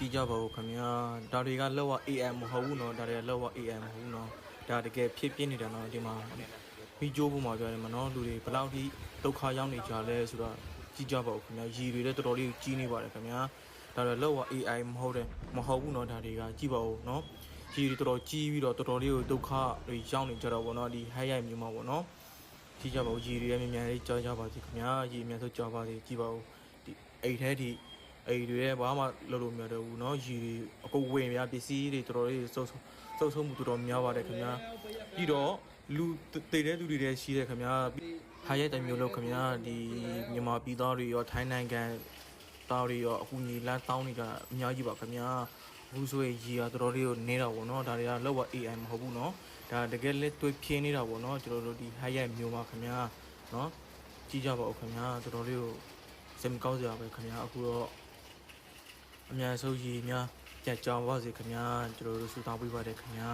ကြီးကြပါဦးခင်ဗျာဒါတွေကလောက် AM မဟုတ်ဘူးเนาะဒါတွေကလောက် AM မဟုတ်ဘူးเนาะဒါတကယ်ဖြစ်ပြနေတာเนาะဒီမှာဗီဂျိုးပုံမှာပြောတယ်မเนาะလူတွေဘယ်လောက်ထိဒုက္ခရောက်နေကြလဲဆိုတော့ကြီးကြပါဦးခင်ဗျာရည်တွေလည်းတော်တော်လေးကြီးနေပါတယ်ခင်ဗျာဒါတွေလောက် AI မဟုတ်ဘူးเนาะဒါတွေကကြည့်ပါဦးเนาะရည်တွေတော်တော်ကြီးပြီးတော့တော်တော်လေးကိုဒုက္ခတွေရောက်နေကြတော့ဗောเนาะဒီဟဲ့ရိုက်မျိုးမှာဗောเนาะကြည့်ကြပါဦးရည်တွေလည်းမြန်လေးကြောက်ကြပါစေခင်ဗျာရည်မြန်ဆိုကြောက်ပါစေကြည့်ပါဦးဒီအိတ်ထဲဒီအိမ်တွေဘာမှလုပ်လို့မရတော့ဘူးเนาะရီတွေအကုန်ဝင်များပစ္စည်းတွေတော်တော်လေးစုပ်မှုတော်တော်များပါတယ်ခင်ဗျာပြီးတော့လူတည်တဲ့လူတွေလည်းရှိတယ်ခင်ဗျာဟာရက်တိုင်မျိုးလို့ခင်ဗျာဒီမြန်မာပြည်သားတွေရောထိုင်းနိုင်ငံသားတွေရောအခုညီလန်းတောင်းနေကြအများကြီးပါခင်ဗျာအခုဆိုရင်ရီကတော်တော်လေးကိုနေတာပေါ့เนาะဒါတွေကလောက်ပါ AI မဟုတ်ဘူးเนาะဒါတကယ်လက်တွေ့ဖြင်းနေတာပေါ့เนาะကျွန်တော်တို့ဒီဟာရက်မျိုးပါခင်ဗျာเนาะကြည့်ကြပါဦးခင်ဗျာတော်တော်လေးကိုစိတ်မကောင်းစရာပဲခင်ဗျာအခုတော့အများဆုံးရည်များကြက်ကြောင်ပါစေခင်ဗျာကျွန်တော်တို့စူတောင်းပေးပါတယ်ခင်ဗျာ